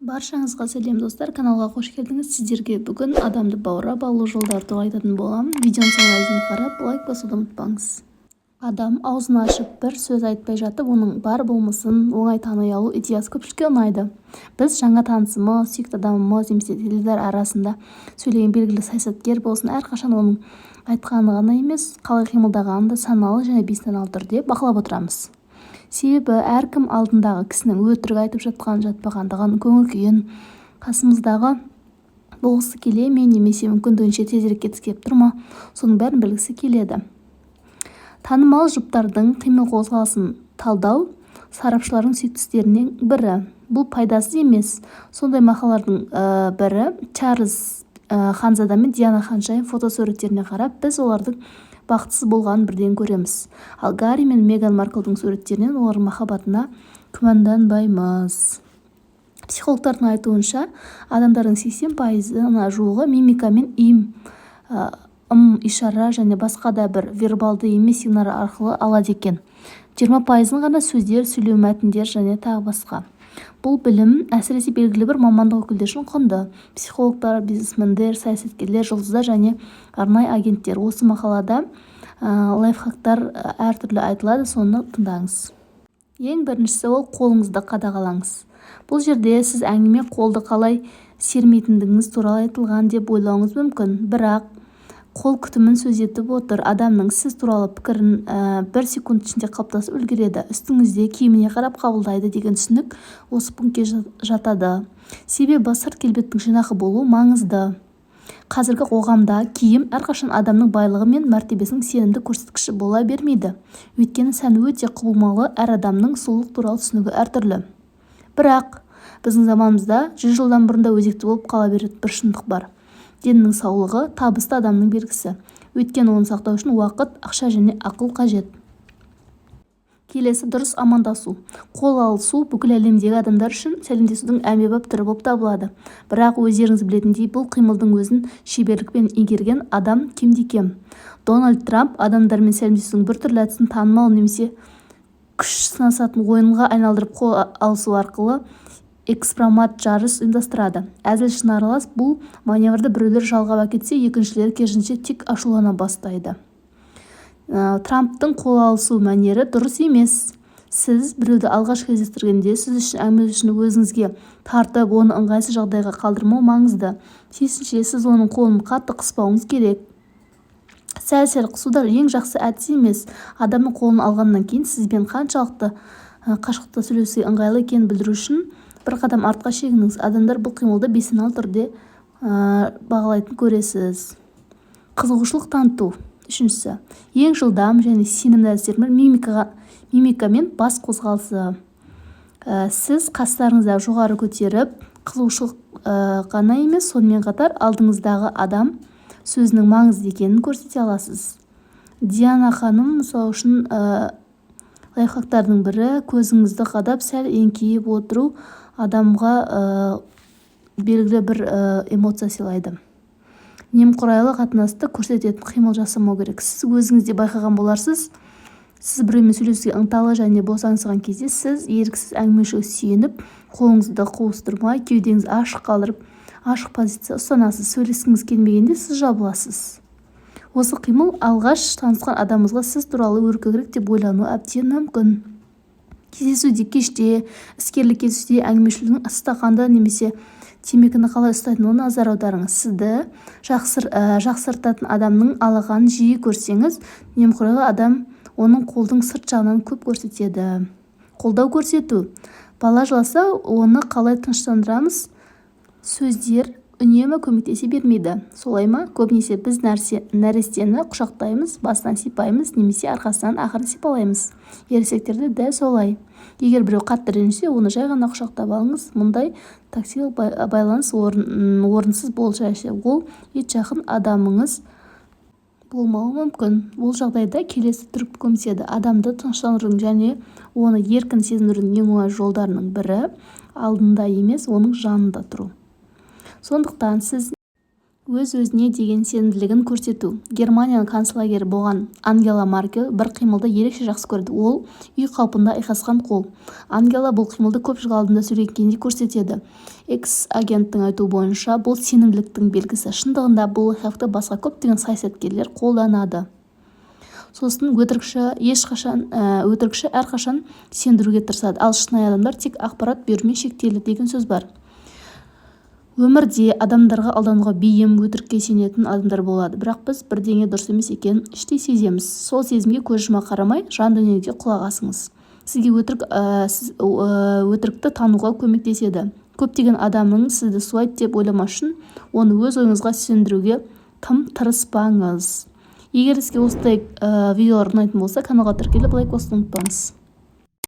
Баршаңызға сәлем достар, каналға қош келдіңіз. Сіздерге бүгін адамды баурап алу жолдары туралы айтатын боламын. Видеоны соңына дейін қарап, лайк басуды ұмытпаңыз. Адам аузын ашып бір сөз айтпай жатып, оның бар болмысын оңай тани алу идеясы көпшілікке ұнайды. Біз жаңа танысымыз, сүйікті адамымыз немесе теледидар арасында сөйлеген белгілі саясаткер болсын, әрқашан оның айтқаны ғана емес, қалай қимылдағанын да саналы және бейсаналы түрде бақылап отырамыз. Себебі әркім алдындағы кісінің өтірік айтып жатпағандығын, көңіл күйін, қасымыздағы болғысы келе ме немесе мүмкіндігінше тезірек кеткісі келіп тұр ма, соның бәрін білгісі келеді. Танымал жұптардың қимыл қозғалысын талдау сарапшылардың сүйіктістерінен бірі. Бұл пайдасыз емес. Сондай мақалалардың бірі Чарльз Ханзада мен Диана Ханшайым фотосуреттеріне қарап, біз олардың бақытсыз болғанын бірден көреміз. Ал Гарри мен Меган Марклдың суреттерінен олардың махаббатына күмәнданбаймыз. Психологтардың айтуынша, адамдардың 80%-ына жуығы мимика мен ишара және басқа да бір вербалды емес сигналдар арқылы алады екен. 20%-ын ғана сөздер, сөйлеу мәтіндер және тағы басқа. Бұл білім әсіресе белгілі бір мамандық өкілдері үшін құнды. Психологтар, бизнесмендер, саясаткерлер, жұлдыздар және арнайы агенттер. Осы мақалада лайфхактар әртүрлі айтылады, соны тыңдаңыз. Ең біріншісі ол қолыңызды қадағалаңыз. Бұл жерде сіз әңгіме қолды қалай сермейтіндігіңіз туралы айтылған деп ойлауыңыз мүмкін, бірақ қол күтімін сөз етіп отыр. Адамның сіз туралы пікірін бір секунд ішінде қалыптасып үлгереді. Үстіңізде киіміне қарап қабылдайды деген түсінік осы пунктке жатады. Себебі сырт келбеттің жинақы болуы маңызды. Қазіргі қоғамда киім әрқашан адамның байлығы мен мәртебесінің сенімді көрсеткіші бола бермейді. Өйткені сән өте құбылмалы, әр адамның сұлулық туралы түсінігі әртүрлі. Бірақ біздің заманымызда 100 жылдан бұрын да өзекті болып қала беретін бір шындық бар. Деннің саулығы табысты адамның белгісі. Өйткені оны сақтау үшін уақыт, ақша және ақыл қажет. Келесі дұрыс амандасу. Қол алысу бүкіл әлемдегі адамдар үшін сәлемдесудің әмбебап түрі болып табылады. Бірақ өздеріңіз білетіндей, бұл қимылдың өзін шеберлікпен игерген адам кемде-кем. Дональд Трамп адамдармен сәлемдесудің біртүрлі әдісін танымал немесе күш сынасатын ойынға айналдырып қол алысу арқылы экспромат жарыс ұйымдастырады. Әзіл-шыны аралас бұл маневрді біреулер жалғап әкетсе, екіншілері керісінше тек ашулана бастайды. Трамптың қол алысу мәнері дұрыс емес. Сіз біреуді алғаш кездестіргенде, сіз үшін әңгіме үшін өзіңізге тартып, оны ыңғайсыз жағдайға қалдырмау маңызды. Тиісінше сіз оның қолын қатты қыспауыңыз керек. Сәл-сәл қысу да ең жақсы әдіс емес. Адамның қолын алғаннан кейін сізбен қаншалықты қашықтықта сөйлесуге ыңғайлы екенін білдіру үшін бір қадам артқа шегініңіз. Адамдар бұл қимылды бейсаналы түрде бағалайтын көресіз. Қызығушылық таныту. Үшіншісі, ең жылдам және сенімді әдістер мимика мен бас қозғалысы. Сіз қастарыңызды жоғары көтеріп, қызығушылық ғана емес, сонымен қатар алдыңыздағы адам сөзінің маңызды екенін көрсете аласыз. Диана ханым мысалы үшін лайфхактардың бірі көзіңізді қадап сәл еңкейіп отыру адамға белгілі бір эмоция сыйлайды. Немқұрайлы қатынасты көрсететін қимыл жасамау керек. Сіз өзіңізде байқаған боларсыз, сіз біреумен сөйлесуге ынталы және босаңсыған кезде сіз еріксіз әңгімешіге сүйеніп, қолыңызды қуыстырмай, кеудеңізді ашық қалдырып, ашық позиция ұстанасыз. Сөйлескіңіз келмегенде сіз жабыласыз. Осы қимыл алғаш танысқан адамыңызға сіз туралы өркөкірек деп ойлануы әбден мүмкін. Кездесуде, кеште, іскерлік кездесуде әңгімешілігінің стақанды немесе темекіні қалай ұстайтынына назар аударыңыз. Сізді жақсартатын адамның алақанын жиі көрсеңіз, немқұрайлы адам оның қолдың сырт жағынан көп көрсетеді. Қолдау көрсету. Бала жыласа, оны қалай тыныштандырамыз? Сөздер үнемі көмектесе бермейді. Солай ма? Көбінесе біз нәрестені құшақтаймыз, басынан сипаймыз, немесе арқасынан ақырын сипалаймыз. Ересектерде дәл солай. Егер біреу қатты ренжісе, оны жай ғана құшақтап алыңыз. Мұндай тактикалық байланыс орынсыз болжайшы. Ол ет жақын адамыңыз болмауы мүмкін. Бұл жағдайда келесі түрік көмеседі. Адамды тыныштандырудың және оны еркін сезіндірудің ең оңай жолдарының бірі алдында емес, оның жанында тұру. Сондықтан сіз Өз-өзіне деген сенімділігін көрсету. Германияның канцлері болған Ангела Меркель бір қимылды ерекше жақсы көрді. Ол үй қалпында айқасқан қол. Ангела бұл қимылды көпшілік алдында сөйлегенде көрсетеді. Экс-агенттің айтуы бойынша бұл сенімділіктің белгісі. Шындығында бұл лайфхакты басқа көптеген саясаткерлер қолданады. Сосын өтірікші әрқашан сендіруге тырысады, ал шынайы адамдар тек ақпарат берумен шектеледі деген сөз бар. Өмірде адамдарға алдануға бейім, өтірікке сенетін адамдар болады, бірақ біз бірдеңе дұрыс емес екенін іштей сеземіз. Сол сезімге көз жұма қарамай, жан дүниеге құлақ асыңыз. Сізге өтірікті тануға көмектеседі. Көптеген адамның сізді суайт деп ойламас үшін, оны өз ойыңызға сендіруге тым тырыспаңыз. Егер сізге осындай видеолар ұнайтын болса, каналға тіркеліп лайк басуды ұмытпаңыз.